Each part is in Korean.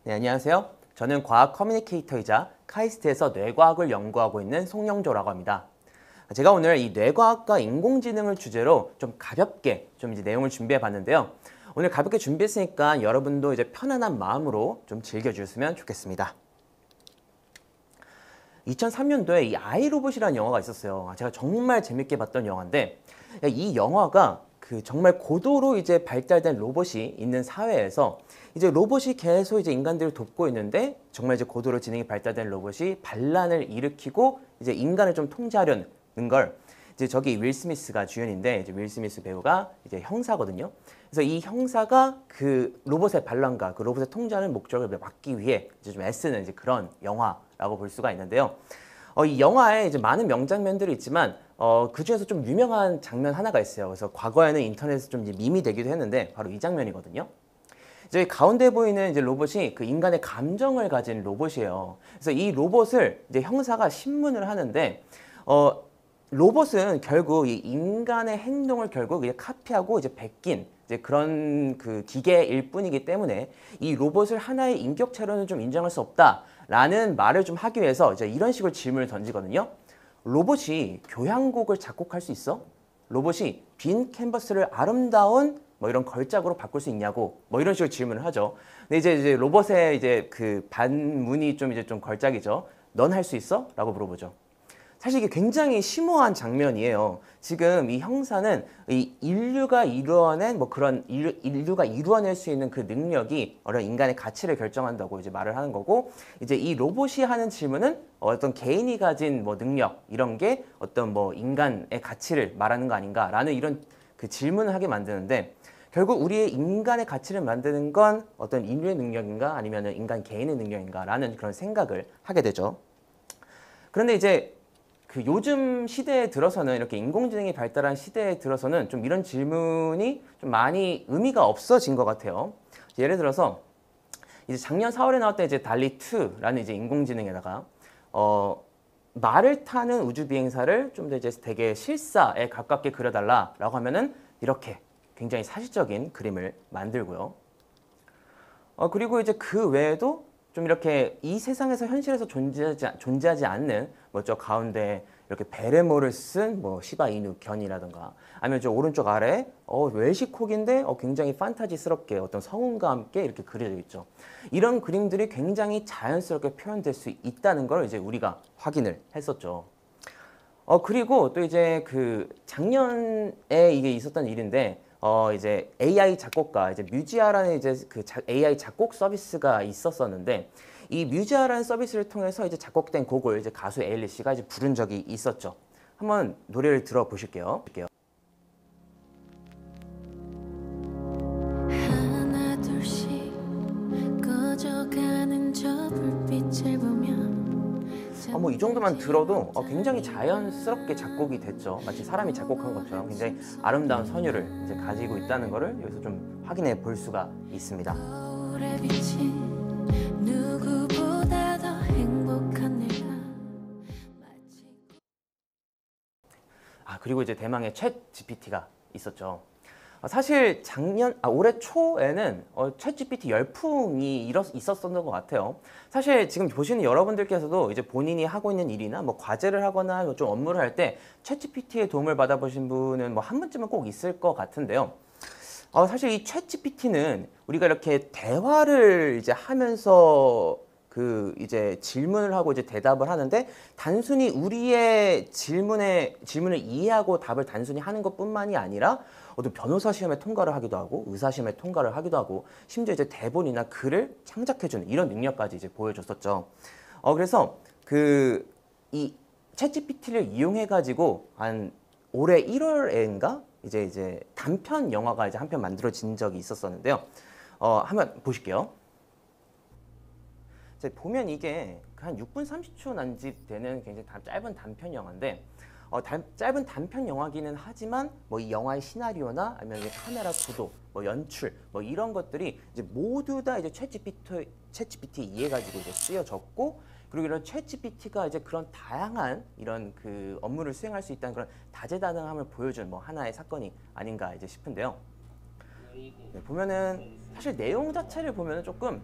네, 안녕하세요. 저는 과학 커뮤니케이터이자 카이스트에서 뇌과학을 연구하고 있는 송영조라고 합니다. 제가 오늘 이 뇌과학과 인공지능을 주제로 좀 가볍게 이제 내용을 준비해 봤는데요. 오늘 가볍게 준비했으니까 여러분도 이제 편안한 마음으로 좀 즐겨주셨으면 좋겠습니다. 2003년도에 이 아이로봇이라는 영화가 있었어요. 제가 정말 재밌게 봤던 영화인데, 이 영화가 정말 고도로 이제 발달된 로봇이 있는 사회에서 이제 로봇이 계속 이제 인간들을 돕고 있는데, 정말 이제 고도로 지능이 발달된 로봇이 반란을 일으키고 이제 인간을 좀 통제하려는 걸, 이제 저기 윌 스미스가 주연인데, 이제 윌 스미스 배우가 이제 형사거든요. 그래서 이 형사가 그 로봇의 반란과 그 로봇의 통제하는 목적을 막기 위해 이제 좀 애쓰는 이제 그런 영화라고 볼 수가 있는데요. 이 영화에 이제 많은 명장면들이 있지만 그 중에서 좀 유명한 장면 하나가 있어요. 그래서 과거에는 인터넷에서 좀 이제 밈이 되기도 했는데 바로 이 장면이거든요. 저희 가운데 보이는 이제 로봇이 그 인간의 감정을 가진 로봇이에요. 그래서 이 로봇을 이제 형사가 신문을 하는데 로봇은 결국 이 인간의 행동을 결국 이제 카피하고 이제 베낀 이제 그런 그 기계일 뿐이기 때문에 이 로봇을 하나의 인격체로는 좀 인정할 수 없다라는 말을 좀 하기 위해서 이제 이런 식으로 질문을 던지거든요. 로봇이 교향곡을 작곡할 수 있어? 로봇이 빈 캔버스를 아름다운 뭐 이런 걸작으로 바꿀 수 있냐고 뭐 이런 식으로 질문을 하죠. 근데 이제 로봇의 이제 그 반문이 좀 이제 좀 걸작이죠. 넌 할 수 있어? 라고 물어보죠. 사실 이게 굉장히 심오한 장면이에요. 지금 이 형사는 이 인류가 이루어낸 뭐 그런 인류가 이루어낼 수 있는 그 능력이 어떤 인간의 가치를 결정한다고 이제 말을 하는 거고, 이제 이 로봇이 하는 질문은 어떤 개인이 가진 뭐 능력 이런 게 어떤 뭐 인간의 가치를 말하는 거 아닌가라는 이런 그 질문을 하게 만드는데, 결국 우리의 인간의 가치를 만드는 건 어떤 인류의 능력인가 아니면 인간 개인의 능력인가라는 그런 생각을 하게 되죠. 그런데 이제 그 요즘 시대에 들어서는 이렇게 인공지능이 발달한 시대에 들어서는 좀 이런 질문이 좀 많이 의미가 없어진 것 같아요. 예를 들어서 이제 작년 4월에 나왔던 이제 달리2라는 이제 인공지능에다가 말을 타는 우주 비행사를 좀 더 이제 되게 실사에 가깝게 그려달라라고 하면은 이렇게 굉장히 사실적인 그림을 만들고요. 그리고 이제 그 외에도 좀 이렇게 이 세상에서 현실에서 존재하지 않는 뭐 저 가운데 이렇게 베레모를 쓴 뭐 시바이누 견이라든가, 아니면 저 오른쪽 아래 웰시콕인데 굉장히 판타지스럽게 어떤 성운과 함께 이렇게 그려져 있죠. 이런 그림들이 굉장히 자연스럽게 표현될 수 있다는 걸 이제 우리가 확인을 했었죠. 그리고 또 이제 그 작년에 이게 있었던 일인데, 이제 AI 작곡가 이제 뮤지아라는 이제 그 AI 작곡 서비스가 있었었는데, 이 뮤지아라는 서비스를 통해서 이제 작곡된 곡을 이제 가수 에일리 씨가 이제 부른 적이 있었죠. 한번 노래를 들어보실게요. 하나 둘씩 꺼져가는 저 불빛을 보면 뭐 이 정도만 들어도 굉장히 자연스럽게 작곡이 됐죠. 마치 사람이 작곡한 것처럼 굉장히 아름다운 선율을 이제 가지고 있다는 것을 여기서 좀 확인해 볼 수가 있습니다. 거울에 비친 누구보다 더 행복한 내가 마치 그리고 이제 대망의 챗 GPT가 있었죠. 사실 올해 초에는 챗 GPT 열풍이 있었던 것 같아요. 사실 지금 보시는 여러분들께서도 이제 본인이 하고 있는 일이나 뭐 과제를 하거나 좀 업무를 할 때 챗 GPT의 도움을 받아보신 분은 뭐 한 번쯤은 꼭 있을 것 같은데요. 사실 이 챗 GPT는 우리가 이렇게 대화를 이제 하면서 이제 질문을 하고 이제 대답을 하는데, 단순히 우리의 질문을 이해하고 답을 단순히 하는 것뿐만이 아니라 어떤 변호사 시험에 통과를 하기도 하고 의사 시험에 통과를 하기도 하고 심지어 이제 대본이나 글을 창작해주는 이런 능력까지 이제 보여줬었죠. 그래서 이 챗GPT를 이용해 가지고 한 올해 1월인가 이제 단편 영화가 이제 한 편 만들어진 적이 있었었는데요. 한번 보실게요. 보면 이게 한 6분 30초 난집되는 굉장히 짧은 단편 영화인데, 짧은 단편 영화기는 하지만 뭐 이 영화의 시나리오나 아니면 카메라 구도, 뭐 연출, 뭐 이런 것들이 이제 모두 다 이제 챗GPT 이해가지고 이제 쓰여졌고, 그리고 이런 챗GPT가 이제 그런 다양한 이런 그 업무를 수행할 수 있다는 그런 다재다능함을 보여준 뭐 하나의 사건이 아닌가 이제 싶은데요. 보면은 사실 내용 자체를 보면은 조금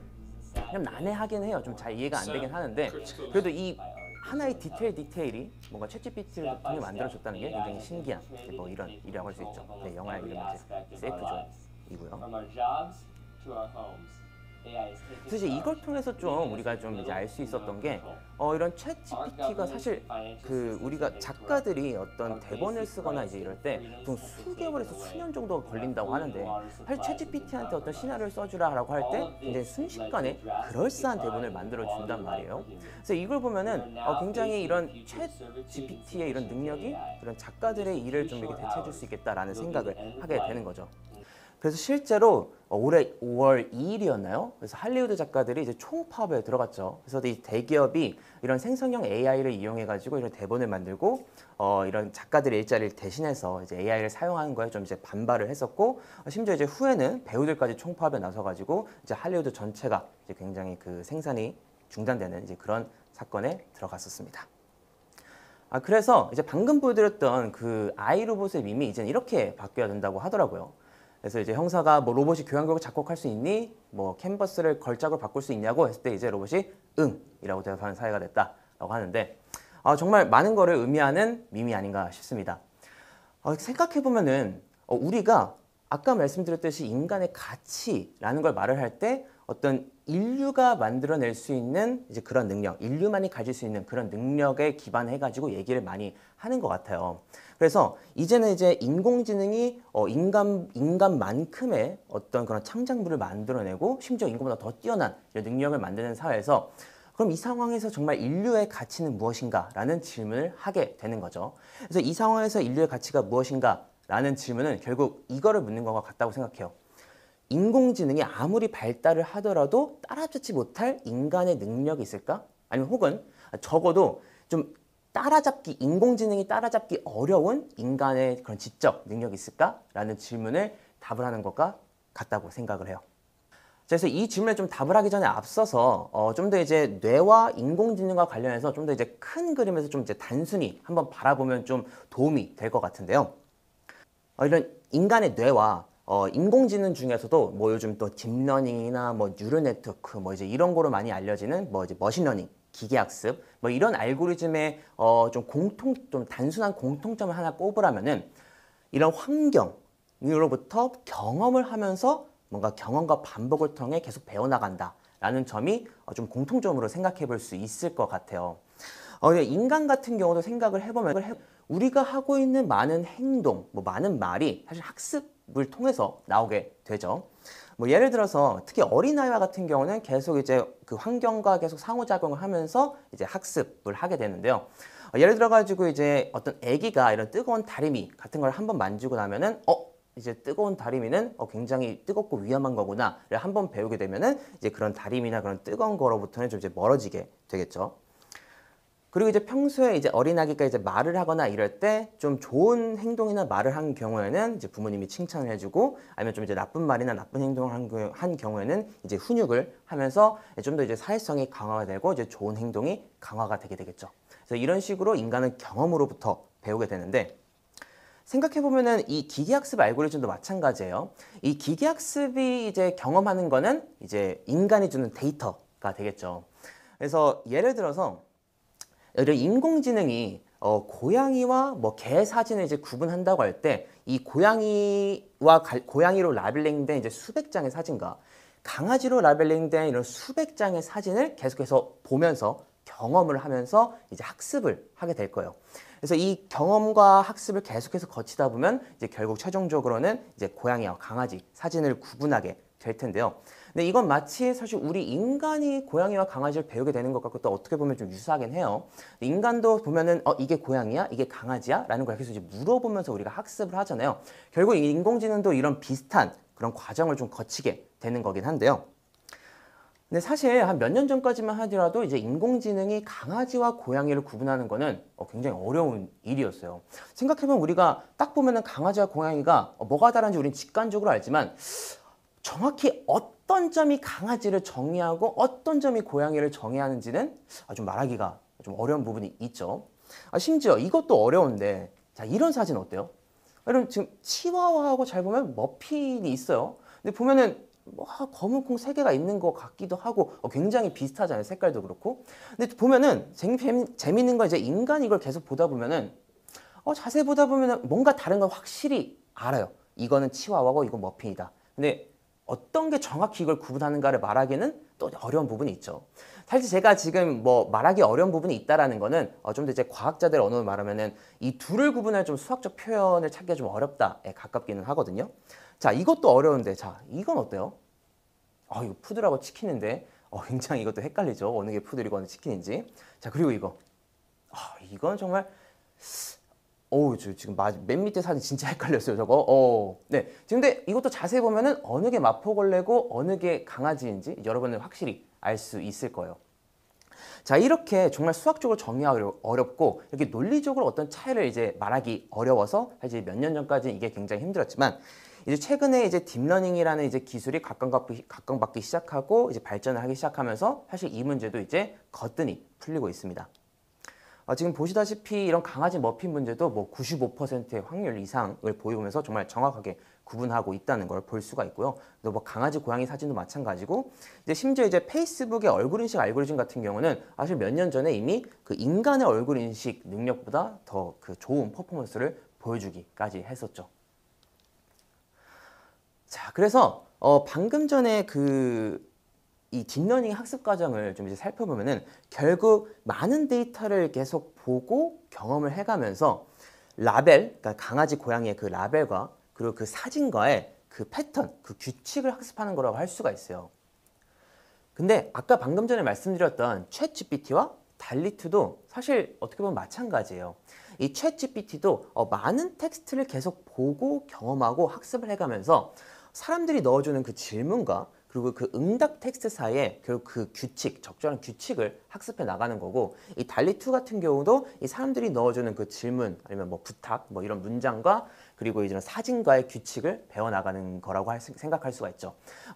좀 난해하긴 해요. 좀 잘 이해가 안 되긴 하는데 그래도 이 하나의 디테일이 뭔가 챗GPT를 통해 만들어줬다는 게 굉장히 신기한 뭐 이런 일이라고 할 수 있죠. 네, 영화의 이름은 이제 세이프 존이고요. 그래서 이제 이걸 통해서 좀 우리가 좀 이제 알 수 있었던 게 이런 챗 GPT가 사실 그 우리가 작가들이 어떤 대본을 쓰거나 이제 이럴 때 보통 수개월에서 수년 정도 걸린다고 하는데 사실 챗 GPT한테 어떤 시나리오를 써주라라고 할 때 굉장히 순식간에 그럴싸한 대본을 만들어 준단 말이에요. 그래서 이걸 보면은 굉장히 이런 챗 GPT의 이런 능력이 이런 작가들의 일을 좀 이렇게 대체해 줄 수 있겠다라는 생각을 하게 되는 거죠. 그래서 실제로 올해 5월 2일이었나요? 그래서 할리우드 작가들이 이제 총파업에 들어갔죠. 그래서 이 대기업이 이런 생성형 AI를 이용해가지고 이런 대본을 만들고 이런 작가들의 일자리를 대신해서 이제 AI를 사용하는 거에 좀 이제 반발을 했었고 심지어 이제 후에는 배우들까지 총파업에 나서가지고 이제 할리우드 전체가 이제 굉장히 그 생산이 중단되는 이제 그런 사건에 들어갔었습니다. 그래서 이제 방금 보여드렸던 그 아이로봇의 밈이 이제는 이렇게 바뀌어야 된다고 하더라고요. 그래서 이제 형사가 뭐 로봇이 교양곡을 작곡할 수 있니? 뭐 캔버스를 걸작으로 바꿀 수 있냐고 했을 때 이제 로봇이 응이라고 대답하는 사회가 됐다라고 하는데 정말 많은 거를 의미하는 밈이 아닌가 싶습니다. 생각해 보면은 우리가 아까 말씀드렸듯이 인간의 가치라는 걸 말을 할 때 어떤 인류가 만들어낼 수 있는 이제 그런 능력, 인류만이 가질 수 있는 그런 능력에 기반해 가지고 얘기를 많이 하는 것 같아요. 그래서 이제는 이제 인공지능이 인간만큼의 어떤 그런 창작물을 만들어내고 심지어 인간보다 더 뛰어난 능력을 만드는 사회에서 그럼 이 상황에서 정말 인류의 가치는 무엇인가라는 질문을 하게 되는 거죠. 그래서 이 상황에서 인류의 가치가 무엇인가라는 질문은 결국 이거를 묻는 것과 같다고 생각해요. 인공지능이 아무리 발달을 하더라도 따라잡지 못할 인간의 능력이 있을까? 아니면 혹은 적어도 좀 인공지능이 따라잡기 어려운 인간의 그런 지적 능력이 있을까? 라는 질문을 답을 하는 것과 같다고 생각을 해요. 그래서 이 질문에 좀 답을 하기 전에 앞서서 좀 더 이제 뇌와 인공지능과 관련해서 좀 더 이제 큰 그림에서 좀 이제 단순히 한번 바라보면 좀 도움이 될 것 같은데요. 이런 인간의 뇌와 인공지능 중에서도 뭐 요즘 또 딥러닝이나 뭐 뉴럴 네트워크 뭐 이제 이런 거로 많이 알려지는 뭐 이제 머신러닝, 기계학습 뭐 이런 알고리즘의 좀 단순한 공통점을 하나 꼽으라면은 이런 환경으로부터 경험을 하면서 뭔가 경험과 반복을 통해 계속 배워나간다라는 점이 좀 공통점으로 생각해 볼 수 있을 것 같아요. 인간 같은 경우도 생각을 해보면 우리가 하고 있는 많은 행동, 뭐 많은 말이 사실 학습을 통해서 나오게 되죠. 뭐 예를 들어서 특히 어린아이와 같은 경우는 계속 이제 그 환경과 계속 상호작용을 하면서 이제 학습을 하게 되는데요. 예를 들어 가지고 이제 어떤 아기가 이런 뜨거운 다리미 같은 걸 한번 만지고 나면은 이제 뜨거운 다리미는 굉장히 뜨겁고 위험한 거구나를 한번 배우게 되면은 이제 그런 다리미나 그런 뜨거운 거로부터는 좀 이제 멀어지게 되겠죠. 그리고 이제 평소에 이제 어린아기가 이제 말을 하거나 이럴 때 좀 좋은 행동이나 말을 한 경우에는 이제 부모님이 칭찬을 해주고 아니면 좀 이제 나쁜 말이나 나쁜 행동을 한 경우에는 이제 훈육을 하면서 좀 더 이제 사회성이 강화가 되고 이제 좋은 행동이 강화가 되게 되겠죠. 그래서 이런 식으로 인간은 경험으로부터 배우게 되는데 생각해보면은 이 기계학습 알고리즘도 마찬가지예요. 이 기계학습이 이제 경험하는 거는 이제 인간이 주는 데이터가 되겠죠. 그래서 예를 들어서 이런 인공지능이 고양이와 뭐 개 사진을 이제 구분한다고 할 때 이 고양이로 라벨링된 이제 수백 장의 사진과 강아지로 라벨링된 이런 수백 장의 사진을 계속해서 보면서 경험을 하면서 이제 학습을 하게 될 거예요. 그래서 이 경험과 학습을 계속해서 거치다 보면 이제 결국 최종적으로는 이제 고양이와 강아지 사진을 구분하게 될 텐데요. 근데 이건 마치 사실 우리 인간이 고양이와 강아지를 배우게 되는 것 같고 또 어떻게 보면 좀 유사하긴 해요. 인간도 보면은 이게 고양이야? 이게 강아지야? 라는 걸 계속 이제 물어보면서 우리가 학습을 하잖아요. 결국 인공지능도 이런 비슷한 그런 과정을 좀 거치게 되는 거긴 한데요. 근데 사실 한 몇 년 전까지만 하더라도 이제 인공지능이 강아지와 고양이를 구분하는 거는 굉장히 어려운 일이었어요. 생각해보면 우리가 딱 보면은 강아지와 고양이가 뭐가 다른지 우리는 직관적으로 알지만 정확히 어떤 점이 강아지를 정의하고 어떤 점이 고양이를 정의하는지는 좀 말하기가 좀 어려운 부분이 있죠. 심지어 이것도 어려운데 자 이런 사진 어때요? 여러분 지금 치와와하고 잘 보면 머핀이 있어요. 근데 보면은 뭐 검은 콩 3개가 있는 것 같기도 하고 굉장히 비슷하잖아요. 색깔도 그렇고. 근데 보면은 재밌는 건 이제 인간이 이걸 계속 보다 보면은 자세히 보다 보면은 뭔가 다른 걸 확실히 알아요. 이거는 치와와고 이건 머핀이다. 근데 어떤 게 정확히 이걸 구분하는가를 말하기는 또 어려운 부분이 있죠. 사실 제가 지금 뭐 말하기 어려운 부분이 있다라는 거는 좀 더 이제 과학자들 언어로 말하면은 이 둘을 구분할 좀 수학적 표현을 찾기가 좀 어렵다에 가깝기는 하거든요. 자, 이것도 어려운데, 자, 이건 어때요? 이거 푸드라고 치킨인데, 굉장히 이것도 헷갈리죠. 어느 게 푸드이고 어느 치킨인지. 자, 그리고 이거. 이건 정말, 지금 맨 밑에 사진 진짜 헷갈렸어요, 저거. 네. 근데 이것도 자세히 보면은 어느 게 마포걸레고 어느 게 강아지인지 여러분은 확실히 알 수 있을 거예요. 자, 이렇게 정말 수학적으로 정의하기 어렵고 이렇게 논리적으로 어떤 차이를 이제 말하기 어려워서 사실 몇 년 전까지는 이게 굉장히 힘들었지만 이제 최근에 이제 딥러닝이라는 이제 기술이 각광받기 시작하고 이제 발전을 하기 시작하면서 사실 이 문제도 이제 거뜬히 풀리고 있습니다. 지금 보시다시피 이런 강아지 머핀 문제도 뭐 95%의 확률 이상을 보이면서 정말 정확하게 구분하고 있다는 걸 볼 수가 있고요. 또 뭐 강아지, 고양이 사진도 마찬가지고, 이제 심지어 이제 페이스북의 얼굴 인식 알고리즘 같은 경우는 사실 몇 년 전에 이미 그 인간의 얼굴 인식 능력보다 더 그 좋은 퍼포먼스를 보여주기까지 했었죠. 자, 그래서 방금 전에 이 딥러닝 학습 과정을 좀 이제 살펴보면은 결국 많은 데이터를 계속 보고 경험을 해가면서 라벨, 그러니까 강아지, 고양이의 그 라벨과 그리고 그 사진과의 그 패턴, 그 규칙을 학습하는 거라고 할 수가 있어요. 근데 아까 방금 전에 말씀드렸던 챗GPT와 달리2도 사실 어떻게 보면 마찬가지예요. 이 챗GPT도 많은 텍스트를 계속 보고 경험하고 학습을 해가면서 사람들이 넣어주는 그 질문과 그리고 그 응답 텍스트 사이에 결국 그 규칙, 적절한 규칙을 학습해 나가는 거고, 이 달리2 같은 경우도 이 사람들이 넣어주는 그 질문 아니면 뭐 부탁 뭐 이런 문장과 그리고 이런 사진과의 규칙을 배워나가는 거라고 생각할 수가 있죠.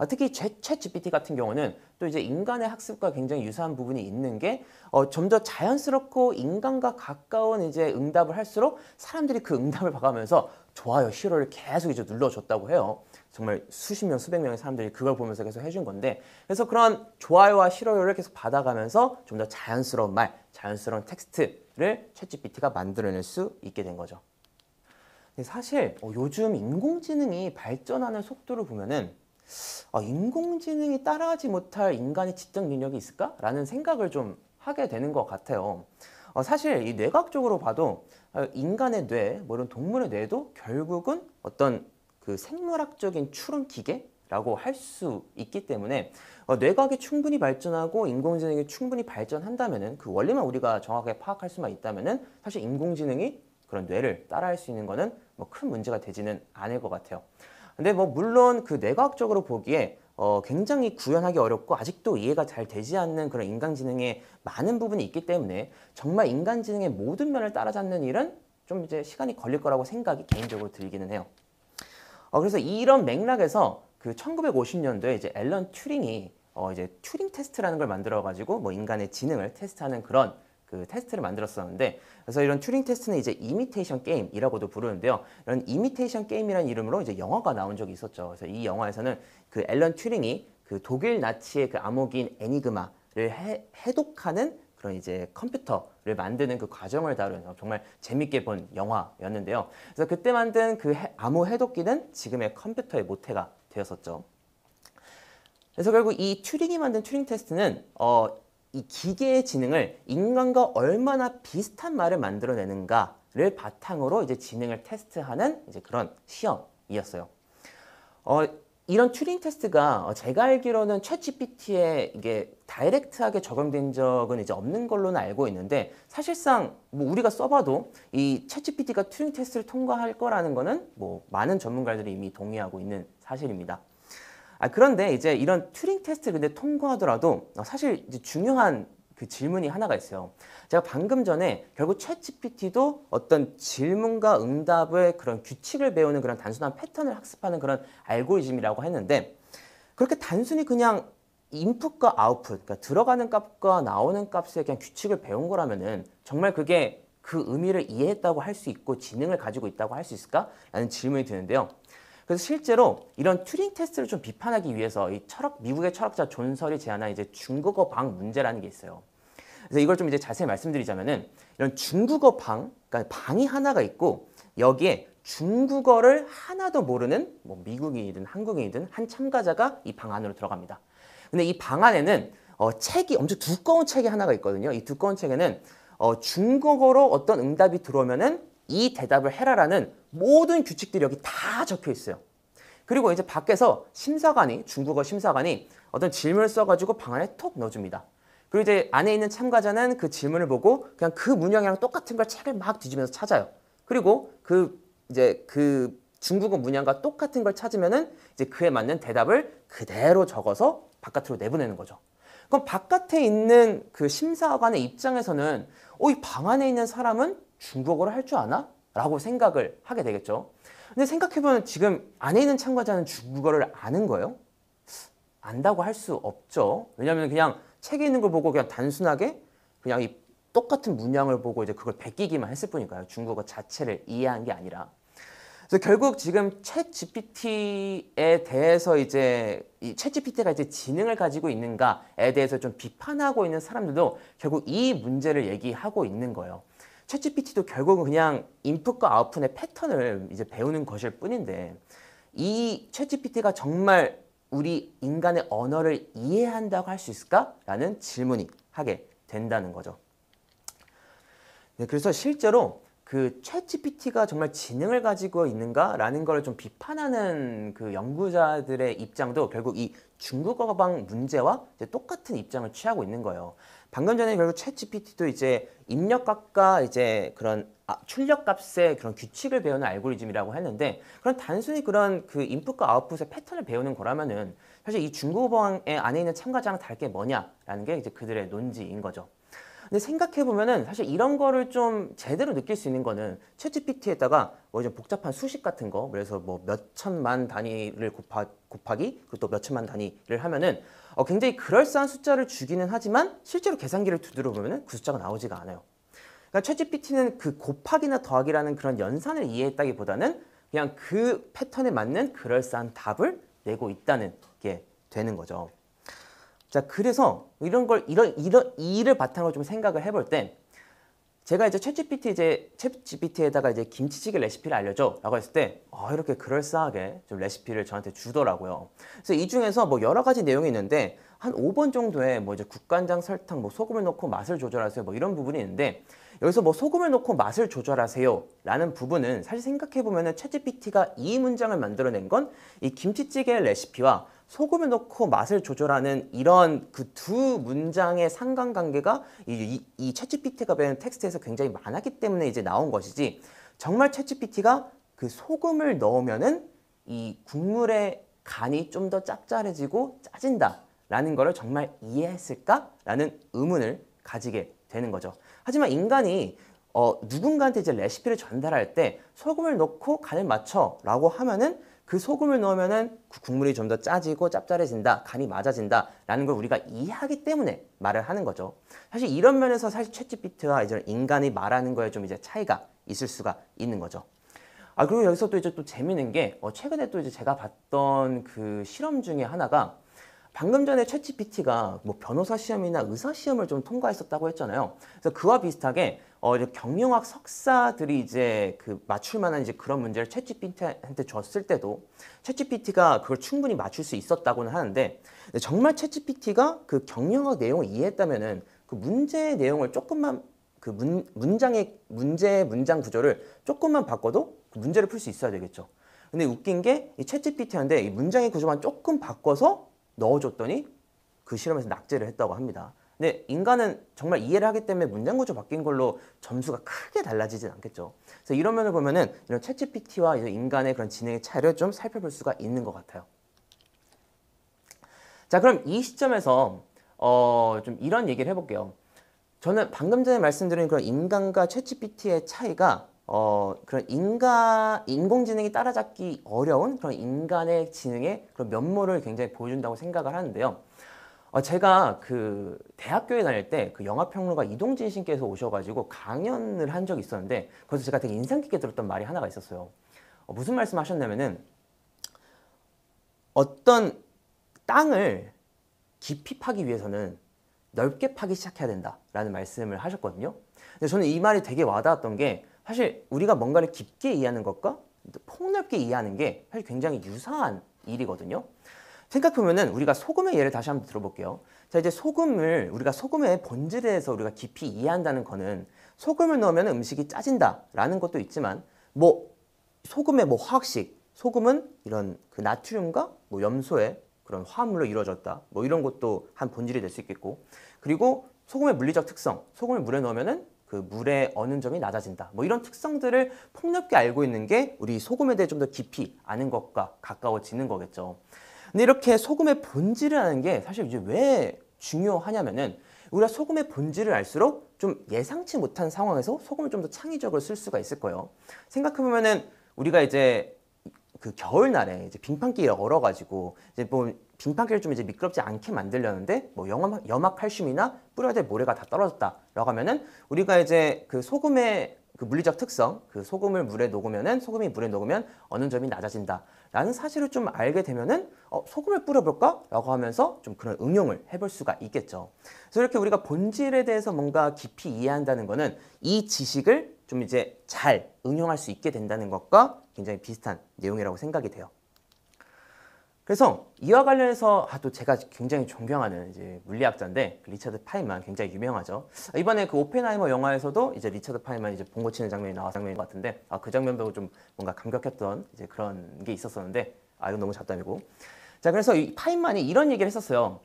특히 챗 GPT 같은 경우는 또 이제 인간의 학습과 굉장히 유사한 부분이 있는 게 좀 더 자연스럽고 인간과 가까운 이제 응답을 할수록 사람들이 그 응답을 봐가면서 좋아요, 싫어를 계속 이제 눌러줬다고 해요. 정말 수십 명, 수백 명의 사람들이 그걸 보면서 계속 해준 건데, 그래서 그런 좋아요와 싫어요를 계속 받아가면서 좀 더 자연스러운 말, 자연스러운 텍스트를 챗GPT가 만들어낼 수 있게 된 거죠. 근데 사실 요즘 인공지능이 발전하는 속도를 보면은 인공지능이 따라하지 못할 인간의 지적 능력이 있을까라는 생각을 좀 하게 되는 것 같아요. 사실 이 뇌과학적으로 봐도 인간의 뇌, 뭐 이런 동물의 뇌도 결국은 어떤 그 생물학적인 추론 기계라고 할 수 있기 때문에 뇌과학이 충분히 발전하고 인공지능이 충분히 발전한다면은 그 원리만 우리가 정확하게 파악할 수만 있다면은 사실 인공지능이 그런 뇌를 따라할 수 있는 거는 뭐 큰 문제가 되지는 않을 것 같아요. 근데 뭐 물론 그 뇌과학적으로 보기에 굉장히 구현하기 어렵고 아직도 이해가 잘 되지 않는 그런 인간지능의 많은 부분이 있기 때문에 정말 인간지능의 모든 면을 따라잡는 일은 좀 이제 시간이 걸릴 거라고 생각이 개인적으로 들기는 해요. 그래서 이런 맥락에서 그 1950년도에 이제 앨런 튜링이 이제 튜링 테스트라는 걸 만들어 가지고 뭐 인간의 지능을 테스트하는 그런 그 테스트를 만들었었는데, 그래서 이런 튜링 테스트는 이제 이미테이션 게임이라고도 부르는데요. 이런 이미테이션 게임이라는 이름으로 이제 영화가 나온 적이 있었죠. 그래서 이 영화에서는 그 앨런 튜링이 그 독일 나치의 그 암호기인 에니그마를 해독하는 그런 이제 컴퓨터를 만드는 그 과정을 다룬 정말 재밌게 본 영화였는데요. 그래서 그때 만든 그 암호 해독기는 지금의 컴퓨터의 모태가 되었었죠. 그래서 결국 이 튜링이 만든 튜링 테스트는 이 기계의 지능을 인간과 얼마나 비슷한 말을 만들어내는가를 바탕으로 이제 지능을 테스트하는 이제 그런 시험이었어요. 이런 튜링 테스트가 제가 알기로는 챗GPT에 이게 다이렉트하게 적용된 적은 이제 없는 걸로는 알고 있는데, 사실상 뭐 우리가 써봐도 이 챗GPT가 튜링 테스트를 통과할 거라는 거는 뭐 많은 전문가들이 이미 동의하고 있는 사실입니다. 그런데 이제 이런 튜링 테스트를 근데 통과하더라도 사실 이제 중요한 그 질문이 하나가 있어요. 제가 방금 전에 결국 챗GPT도 어떤 질문과 응답의 그런 규칙을 배우는 그런 단순한 패턴을 학습하는 그런 알고리즘이라고 했는데, 그렇게 단순히 그냥 인풋과 아웃풋, 그러니까 들어가는 값과 나오는 값의 그냥 규칙을 배운 거라면은 정말 그게 그 의미를 이해했다고 할 수 있고 지능을 가지고 있다고 할 수 있을까? 라는 질문이 드는데요. 그래서 실제로 이런 튜링 테스트를 좀 비판하기 위해서 미국의 철학자 존 설이 제안한 이제 중국어 방 문제라는 게 있어요. 그래서 이걸 좀 이제 자세히 말씀드리자면은 이런 중국어 그러니까 방이 하나가 있고 여기에 중국어를 하나도 모르는 뭐 미국인이든 한국인이든 한 참가자가 이 방 안으로 들어갑니다. 근데 이 방 안에는 책이 엄청 두꺼운 책이 하나가 있거든요. 이 두꺼운 책에는 중국어로 어떤 응답이 들어오면은 이 대답을 해라라는 모든 규칙들이 여기 다 적혀 있어요. 그리고 이제 밖에서 중국어 심사관이 어떤 질문을 써가지고 방 안에 톡 넣어줍니다. 그리고 이제 안에 있는 참가자는 그 질문을 보고 그냥 그 문양이랑 똑같은 걸 책을 막 뒤지면서 찾아요. 그리고 그 중국어 문양과 똑같은 걸 찾으면은 이제 그에 맞는 대답을 그대로 적어서 바깥으로 내보내는 거죠. 그럼 바깥에 있는 그 심사관의 입장에서는 이 방 안에 있는 사람은 중국어를 할 줄 아나? 라고 생각을 하게 되겠죠. 근데 생각해보면 지금 안에 있는 참가자는 중국어를 아는 거예요? 안다고 할 수 없죠. 왜냐하면 그냥 책에 있는 걸 보고 그냥 단순하게 그냥 이 똑같은 문양을 보고 이제 그걸 베끼기만 했을 뿐이니까요. 중국어 자체를 이해한 게 아니라. 그래서 결국 지금 챗GPT에 대해서 이제 이 챗GPT가 이제 지능을 가지고 있는가에 대해서 좀 비판하고 있는 사람들도 결국 이 문제를 얘기하고 있는 거예요. 챗GPT도 결국은 그냥 인풋과 아웃풋의 패턴을 이제 배우는 것일 뿐인데 이 챗GPT가 정말 우리 인간의 언어를 이해한다고 할 수 있을까라는 질문이 하게 된다는 거죠. 네, 그래서 실제로 그 챗GPT가 정말 지능을 가지고 있는가라는 걸 좀 비판하는 그 연구자들의 입장도 결국 이 중국어방 문제와 이제 똑같은 입장을 취하고 있는 거예요. 방금 전에 결국 챗GPT도 이제 입력값과 이제 그런 출력값의 그런 규칙을 배우는 알고리즘이라고 했는데 그런 단순히 그런 그 인풋과 아웃풋의 패턴을 배우는 거라면은 사실 이 중국어방에 안에 있는 참가자랑 다를 게 뭐냐라는 게 이제 그들의 논지인 거죠. 근데 생각해보면은 사실 이런 거를 좀 제대로 느낄 수 있는 거는 챗GPT에다가 뭐 좀 복잡한 수식 같은 거, 그래서 뭐 몇천만 단위를 곱하기, 그리고 또 몇천만 단위를 하면은 굉장히 그럴싸한 숫자를 주기는 하지만 실제로 계산기를 두드려 보면은 그 숫자가 나오지가 않아요. 그러니까 챗GPT는 그 곱하기나 더하기라는 그런 연산을 이해했다기보다는 그냥 그 패턴에 맞는 그럴싸한 답을 내고 있다는 게 되는 거죠. 자, 그래서 이런 이를 바탕으로 좀 생각을 해볼 때 제가 이제 챗GPT에다가 이제 김치찌개 레시피를 알려줘라고 했을 때 이렇게 그럴싸하게 좀 레시피를 저한테 주더라고요. 그래서 이 중에서 뭐 여러 가지 내용이 있는데 한 5번 정도의 뭐 이제 국간장, 설탕, 뭐 소금을 넣고 맛을 조절하세요, 뭐 이런 부분이 있는데 여기서 뭐 소금을 넣고 맛을 조절하세요라는 부분은 사실 생각해 보면은 챗GPT가 이 문장을 만들어낸 건 이 김치찌개 레시피와 소금을 넣고 맛을 조절하는 이런 그 두 문장의 상관관계가 이 챗GPT가 배운 텍스트에서 굉장히 많았기 때문에 이제 나온 것이지 정말 챗GPT가 그 소금을 넣으면은 이 국물의 간이 좀 더 짭짤해지고 짜진다라는 거를 정말 이해했을까라는 의문을 가지게 되는 거죠. 하지만 인간이 누군가한테 이제 레시피를 전달할 때 소금을 넣고 간을 맞춰라고 하면은 그 소금을 넣으면은 그 국물이 좀 더 짜지고 짭짤해진다, 간이 맞아진다라는 걸 우리가 이해하기 때문에 말을 하는 거죠. 사실 이런 면에서 사실 챗GPT와 이제 인간이 말하는 거에 좀 이제 차이가 있을 수가 있는 거죠. 그리고 여기서 또 이제 또 재밌는 게 최근에 또 이제 제가 봤던 그 실험 중에 하나가 방금 전에 챗GPT가 뭐 변호사 시험이나 의사 시험을 좀 통과했었다고 했잖아요. 그래서 그와 비슷하게 이제 경영학 석사들이 이제 그 맞출 만한 이제 그런 문제를 챗GPT한테 줬을 때도 챗GPT가 그걸 충분히 맞출 수 있었다고는 하는데 정말 챗GPT가 그 경영학 내용을 이해했다면은 그 문제의 내용을 조금만 그 문장 구조를 조금만 바꿔도 그 문제를 풀 수 있어야 되겠죠. 근데 웃긴 게 이 챗GPT한테 이 문장의 구조만 조금 바꿔서 넣어줬더니 그 실험에서 낙제를 했다고 합니다. 근데 인간은 정말 이해를 하기 때문에 문장 구조 바뀐 걸로 점수가 크게 달라지진 않겠죠. 그래서 이런 면을 보면은 이런 챗GPT와 인간의 그런 지능의 차이를 좀 살펴볼 수가 있는 것 같아요. 자, 그럼 이 시점에서 좀 이런 얘기를 해볼게요. 저는 방금 전에 말씀드린 그런 인간과 챗GPT의 차이가 그런 인공지능이 따라잡기 어려운 그런 인간의 지능의 그런 면모를 굉장히 보여준다고 생각을 하는데요. 제가 그 대학교에 다닐 때 그 영화평론가 이동진 씨께서 오셔가지고 강연을 한 적이 있었는데 거기서 제가 되게 인상 깊게 들었던 말이 하나가 있었어요. 무슨 말씀 하셨냐면은 어떤 땅을 깊이 파기 위해서는 넓게 파기 시작해야 된다라는 말씀을 하셨거든요. 근데 저는 이 말이 되게 와닿았던 게 사실 우리가 뭔가를 깊게 이해하는 것과 폭넓게 이해하는 게 사실 굉장히 유사한 일이거든요. 생각해보면은 우리가 소금의 예를 다시 한번 들어볼게요. 자, 이제 우리가 소금의 본질에 대해서 우리가 깊이 이해한다는 거는 소금을 넣으면 음식이 짜진다라는 것도 있지만 소금의 화학식, 소금은 이런 그 나트륨과 염소의 그런 화합물로 이루어졌다. 이런 것도 한 본질이 될 수 있겠고, 그리고 소금의 물리적 특성, 소금을 물에 넣으면은 그 물의 어느 점이 낮아진다. 이런 특성들을 폭넓게 알고 있는 게 우리 소금에 대해 좀 더 깊이 아는 것과 가까워지는 거겠죠. 근데 이렇게 소금의 본질을 아는 게 사실 이제 왜 중요하냐면은 우리가 소금의 본질을 알수록 좀 예상치 못한 상황에서 소금을 좀 더 창의적으로 쓸 수가 있을 거예요. 생각해보면은 우리가 이제 그 겨울날에 이제 빙판길이 얼어가지고 이제 빙판길을 좀 이제 미끄럽지 않게 만들려는데 염화 칼슘이나 뿌려야 될 모래가 다 떨어졌다라고 하면은 우리가 이제 그 소금의 그 물리적 특성, 그 소금을 물에 녹으면은 소금이 물에 녹으면 어느 점이 낮아진다라는 사실을 좀 알게 되면은 소금을 뿌려볼까라고 하면서 좀 그런 응용을 해볼 수가 있겠죠. 그래서 이렇게 우리가 본질에 대해서 뭔가 깊이 이해한다는 거는 이 지식을 좀 이제 잘 응용할 수 있게 된다는 것과 굉장히 비슷한 내용이라고 생각이 돼요. 그래서 이와 관련해서 또 제가 굉장히 존경하는 이제 물리학자인데 리처드 파인만 굉장히 유명하죠. 이번에 그 오펜하이머 영화에서도 이제 리처드 파인만 이제 봉고 치는 장면이 나왔던 것 같은데 그 장면 보고 좀 뭔가 감격했던 이제 그런 게 있었었는데 이건 너무 잡담이고. 자, 그래서 이 파인만이 이런 얘기를 했었어요.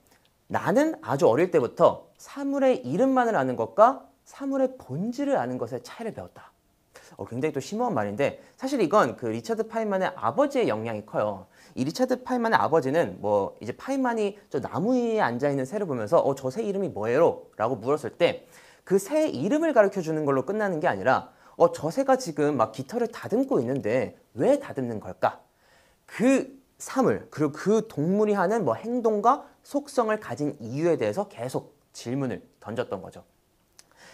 나는 아주 어릴 때부터 사물의 이름만을 아는 것과 사물의 본질을 아는 것의 차이를 배웠다. 굉장히 또 심오한 말인데 사실 이건 그 리처드 파인만의 아버지의 영향이 커요. 이 리처드 파인만의 아버지는 이제 파인만이 저 나무 위에 앉아 있는 새를 보면서 저 새 이름이 뭐예요? 라고 물었을 때 그 새 이름을 가르쳐 주는 걸로 끝나는 게 아니라 저 새가 지금 막 깃털을 다듬고 있는데 왜 다듬는 걸까? 그 사물 그리고 그 동물이 하는 행동과 속성을 가진 이유에 대해서 계속 질문을 던졌던 거죠.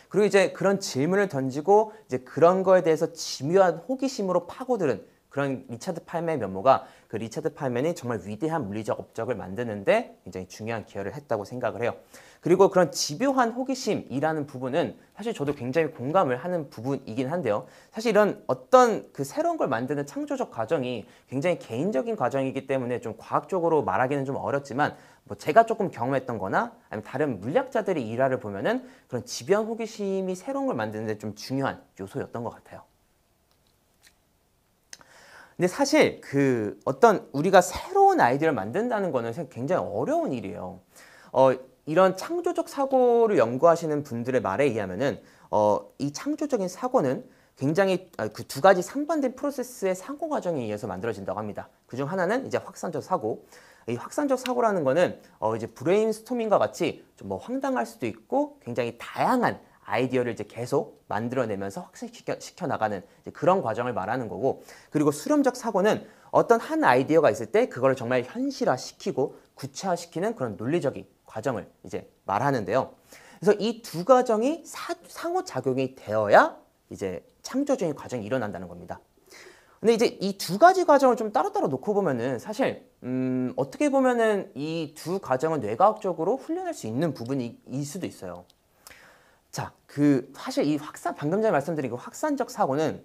그리고 이제 그런 질문을 던지고 이제 그런 거에 대해서 집요한 호기심으로 파고드는 그런 리처드 파인만의 면모가 그 리처드 파인만이 정말 위대한 물리적 업적을 만드는데 굉장히 중요한 기여를 했다고 생각을 해요. 그리고 그런 집요한 호기심이라는 부분은 사실 저도 굉장히 공감을 하는 부분이긴 한데요. 사실 이런 어떤 그 새로운 걸 만드는 창조적 과정이 굉장히 개인적인 과정이기 때문에 좀 과학적으로 말하기는 좀 어렵지만 제가 조금 경험했던 거나 아니면 다른 물리학자들의 일화를 보면은 그런 집요한 호기심이 새로운 걸 만드는 데 좀 중요한 요소였던 것 같아요. 근데 사실 그 어떤 우리가 새로운 아이디어를 만든다는 거는 굉장히 어려운 일이에요. 이런 창조적 사고를 연구하시는 분들의 말에 의하면은 이 창조적인 사고는 굉장히 그 두 가지 상반된 프로세스의 상호 과정에 의해서 만들어진다고 합니다. 그중 하나는 이제 확산적 사고. 이 확산적 사고라는 거는 이제 브레인스토밍과 같이 좀 황당할 수도 있고 굉장히 다양한 아이디어를 이제 계속 만들어내면서 확산시켜 나가는 그런 과정을 말하는 거고, 그리고 수렴적 사고는 어떤 한 아이디어가 있을 때 그걸 정말 현실화시키고 구체화시키는 그런 논리적인 과정을 이제 말하는데요. 그래서 이 두 과정이 상호작용이 되어야 이제 창조적인 과정이 일어난다는 겁니다. 근데 이제 이 두 가지 과정을 좀 따로따로 놓고 보면은 사실 어떻게 보면은 이 두 과정은 뇌과학적으로 훈련할 수 있는 부분일 수도 있어요. 자, 사실 방금 전에 말씀드린 그 확산적 사고는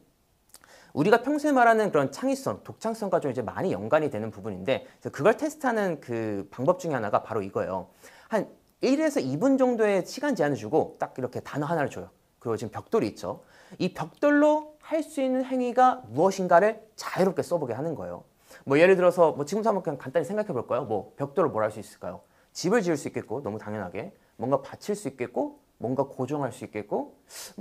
우리가 평소에 말하는 그런 창의성, 독창성과 좀 이제 많이 연관이 되는 부분인데 그걸 테스트하는 그 방법 중에 하나가 바로 이거예요. 한 1에서 2분 정도의 시간 제한을 주고 딱 이렇게 단어 하나를 줘요. 그리고 지금 벽돌이 있죠. 이 벽돌로 할 수 있는 행위가 무엇인가를 자유롭게 써보게 하는 거예요. 예를 들어서 지금부터 한번 그냥 간단히 생각해 볼까요? 벽돌로 뭘 할 수 있을까요? 집을 지을 수 있겠고, 너무 당연하게 뭔가 받칠 수 있겠고, 뭔가 고정할 수 있겠고,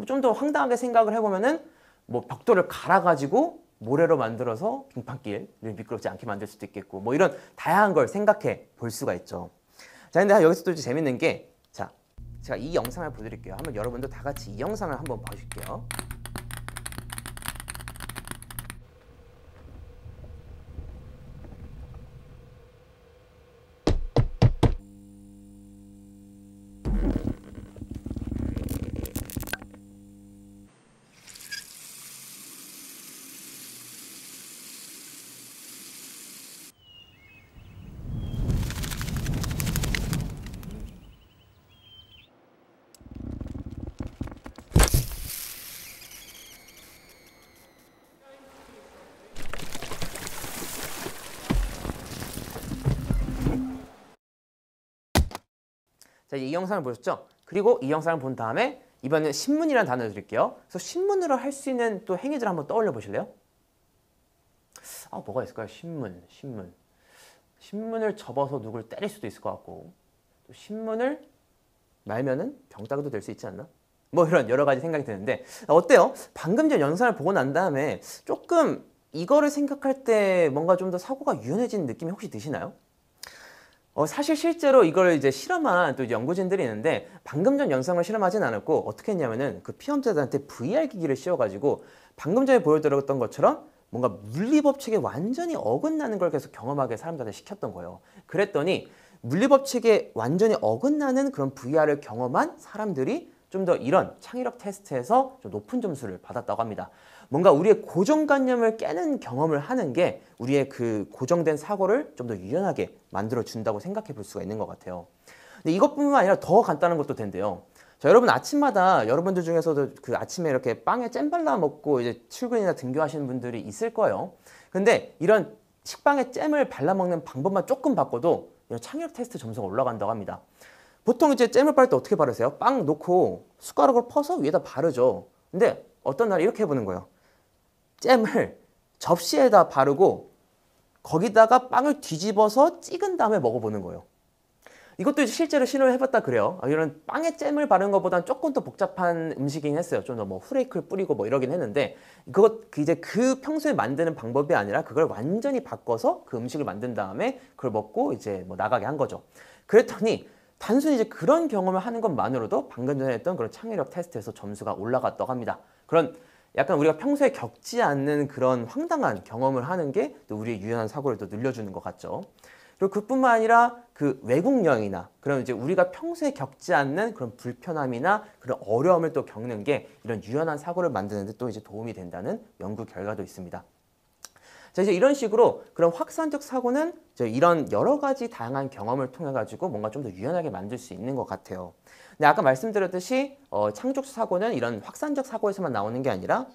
좀 더 황당하게 생각을 해보면은 벽돌을 갈아가지고 모래로 만들어서 빙판길을 미끄럽지 않게 만들 수도 있겠고, 이런 다양한 걸 생각해 볼 수가 있죠. 자, 근데 여기서 또 재밌는 게, 자, 제가 이 영상을 보여드릴게요. 한번 여러분도 다 같이 이 영상을 한번 봐주실게요. 자, 이 영상을 보셨죠? 그리고 이 영상을 본 다음에 이번엔 신문이라는 단어를 드릴게요. 그래서 신문으로 할 수 있는 또 행위들 한번 떠올려 보실래요? 뭐가 있을까요? 신문을 접어서 누굴 때릴 수도 있을 것 같고, 또 신문을 말면은 병따개도 될 수 있지 않나? 뭐 이런 여러 가지 생각이 드는데 어때요? 방금 전 영상을 보고 난 다음에 조금 이거를 생각할 때 뭔가 좀 더 사고가 유연해진 느낌이 혹시 드시나요? 사실 실제로 이걸 이제 실험한 또 연구진들이 있는데 방금 전 영상을 실험하진 않았고 어떻게 했냐면은 그 피험자들한테 VR 기기를 씌워가지고 방금 전에 보여드렸던 것처럼 뭔가 물리법칙에 완전히 어긋나는 걸 계속 경험하게 사람들한테 시켰던 거예요. 그랬더니 물리법칙에 완전히 어긋나는 그런 VR을 경험한 사람들이 좀 더 이런 창의력 테스트에서 좀 높은 점수를 받았다고 합니다. 뭔가 우리의 고정관념을 깨는 경험을 하는 게 우리의 그 고정된 사고를 좀 더 유연하게 만들어 준다고 생각해 볼 수가 있는 것 같아요. 근데 이것뿐만 아니라 더 간단한 것도 된대요. 자, 여러분 아침마다 여러분들 중에서도 그 아침에 이렇게 빵에 잼 발라 먹고 이제 출근이나 등교하시는 분들이 있을 거예요. 근데 이런 식빵에 잼을 발라 먹는 방법만 조금 바꿔도 이런 창의력 테스트 점수가 올라간다고 합니다. 보통 이제 잼을 바를 때 어떻게 바르세요? 빵 놓고 숟가락을 퍼서 위에다 바르죠. 근데 어떤 날 이렇게 해보는 거예요. 잼을 접시에다 바르고 거기다가 빵을 뒤집어서 찍은 다음에 먹어보는 거예요. 이것도 실제로 실험을 해봤다 그래요. 이런 빵에 잼을 바르는 것보다는 조금 더 복잡한 음식이긴 했어요. 좀 더 뭐 후레이크를 뿌리고 뭐 이러긴 했는데 이제 그 평소에 만드는 방법이 아니라 그걸 완전히 바꿔서 그 음식을 만든 다음에 그걸 먹고 이제 뭐 나가게 한 거죠. 그랬더니 단순히 이제 그런 경험을 하는 것만으로도 방금 전에 했던 그런 창의력 테스트에서 점수가 올라갔다고 합니다. 그런 약간 우리가 평소에 겪지 않는 그런 황당한 경험을 하는 게 또 우리의 유연한 사고를 또 늘려주는 것 같죠. 그리고 그뿐만 아니라 그 외국 여행이나 그런 이제 우리가 평소에 겪지 않는 그런 불편함이나 그런 어려움을 또 겪는 게 이런 유연한 사고를 만드는 데 또 이제 도움이 된다는 연구 결과도 있습니다. 자, 이제 이런 식으로 그런 확산적 사고는 이런 여러 가지 다양한 경험을 통해 가지고 뭔가 좀 더 유연하게 만들 수 있는 것 같아요. 근데 아까 말씀드렸듯이 창조적 사고는 이런 확산적 사고에서만 나오는 게 아니라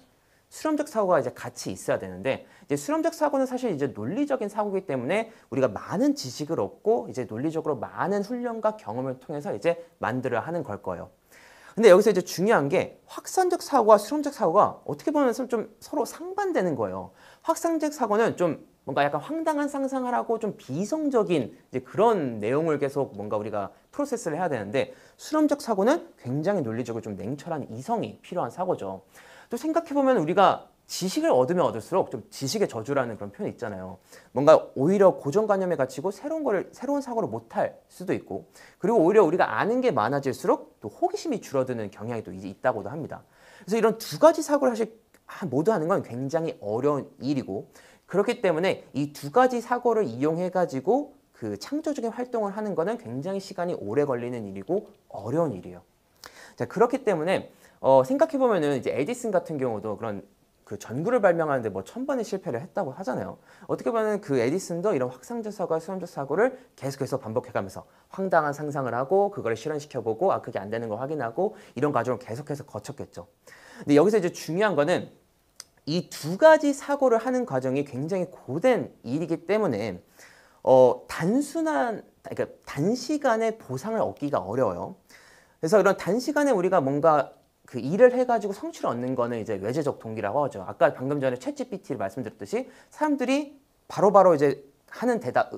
수렴적 사고가 이제 같이 있어야 되는데 이제 수렴적 사고는 사실 이제 논리적인 사고이기 때문에 우리가 많은 지식을 얻고 이제 논리적으로 많은 훈련과 경험을 통해서 이제 만들어야 하는 걸 거예요. 근데 여기서 이제 중요한 게 확산적 사고와 수렴적 사고가 어떻게 보면 좀 서로 상반되는 거예요. 확산적 사고는 좀 뭔가 약간 황당한 상상을 하고 좀 비이성적인 이제 그런 내용을 계속 뭔가 우리가 프로세스를 해야 되는데 수렴적 사고는 굉장히 논리적으로 좀 냉철한 이성이 필요한 사고죠. 또 생각해보면 우리가 지식을 얻으면 얻을수록 좀 지식의 저주라는 그런 표현이 있잖아요. 뭔가 오히려 고정관념에 갇히고 새로운 사고를 못할 수도 있고 그리고 오히려 우리가 아는 게 많아질수록 또 호기심이 줄어드는 경향이 또 있다고도 합니다. 그래서 이런 두 가지 사고를 사실 모두 하는 건 굉장히 어려운 일이고 그렇기 때문에 이 두 가지 사고를 이용해 가지고 그 창조적인 활동을 하는 거는 굉장히 시간이 오래 걸리는 일이고 어려운 일이에요. 자, 그렇기 때문에 생각해 보면은 이제 에디슨 같은 경우도 그런 그 전구를 발명하는데 뭐 1000번의 실패를 했다고 하잖아요. 어떻게 보면 그 에디슨도 이런 확산적 사고와 수렴적 사고를 계속해서 반복해가면서 황당한 상상을 하고 그걸 실현시켜보고 그게 안 되는 거 확인하고 이런 과정을 계속해서 거쳤겠죠. 근데 여기서 이제 중요한 거는 이 두 가지 사고를 하는 과정이 굉장히 고된 일이기 때문에 그러니까 단시간에 보상을 얻기가 어려워요. 그래서 이런 단시간에 우리가 뭔가 그 일을 해가지고 성취를 얻는 거는 이제 외재적 동기라고 하죠. 아까 방금 전에 챗GPT를 말씀드렸듯이 사람들이 바로바로 이제 하는 대답,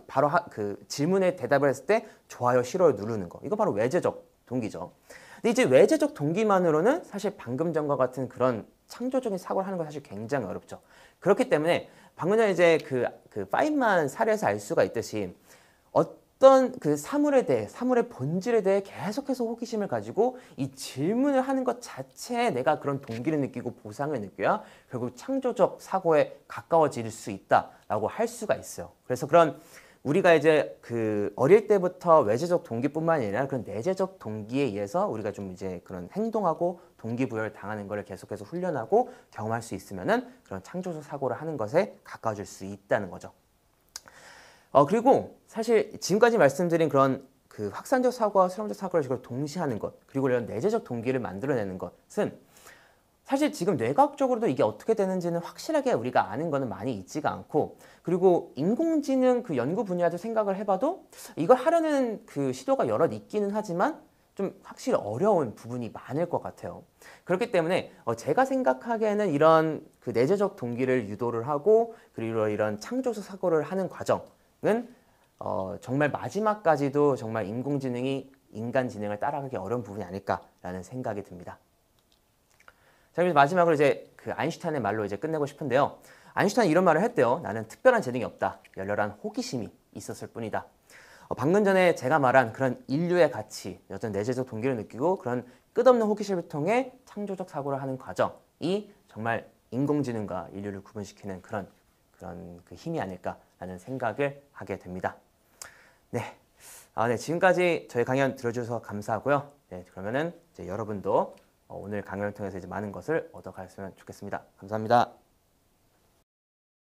그 질문에 대답을 했을 때 좋아요, 싫어요 누르는 거. 이거 바로 외재적 동기죠. 근데 이제 외재적 동기만으로는 사실 방금 전과 같은 그런 창조적인 사고를 하는 건 사실 굉장히 어렵죠. 그렇기 때문에 방금 전에 이제 그 파인만 사례에서 알 수가 있듯이 어떤 그 사물의 본질에 대해 계속해서 호기심을 가지고 이 질문을 하는 것 자체에 내가 그런 동기를 느끼고 보상을 느껴야 결국 창조적 사고에 가까워질 수 있다라고 할 수가 있어요. 그래서 그런 우리가 이제 그 어릴 때부터 외재적 동기뿐만 아니라 그런 내재적 동기에 의해서 우리가 좀 이제 그런 행동하고 동기부여를 당하는 것을 계속해서 훈련하고 경험할 수 있으면은 그런 창조적 사고를 하는 것에 가까워질 수 있다는 거죠. 그리고 사실 지금까지 말씀드린 그런 그 확산적 사고와 수렴적 사고를 동시에 하는 것, 그리고 이런 내재적 동기를 만들어내는 것은 사실 지금 뇌과학적으로도 이게 어떻게 되는지는 확실하게 우리가 아는 거는 많이 있지가 않고, 그리고 인공지능 그 연구 분야도 생각을 해봐도 이걸 하려는 그 시도가 여럿 있기는 하지만 좀 확실히 어려운 부분이 많을 것 같아요. 그렇기 때문에 제가 생각하기에는 이런 그 내재적 동기를 유도를 하고 그리고 이런 창조적 사고를 하는 과정은 정말 마지막까지도 정말 인공지능이 인간 지능을 따라가기 어려운 부분이 아닐까라는 생각이 듭니다. 자, 그래서 마지막으로 이제 그 아인슈타인의 말로 이제 끝내고 싶은데요. 아인슈타인이 이런 말을 했대요. 나는 특별한 재능이 없다. 열렬한 호기심이 있었을 뿐이다. 방금 전에 제가 말한 그런 인류의 가치, 어떤 내재적 동기를 느끼고 그런 끝없는 호기심을 통해 창조적 사고를 하는 과정이 정말 인공지능과 인류를 구분시키는 그런 그 힘이 아닐까라는 생각을 하게 됩니다. 네. 네, 지금까지 저희 강연 들어주셔서 감사하고요. 네, 그러면은 이제 여러분도 오늘 강연을 통해서 이제 많은 것을 얻어가셨으면 좋겠습니다. 감사합니다.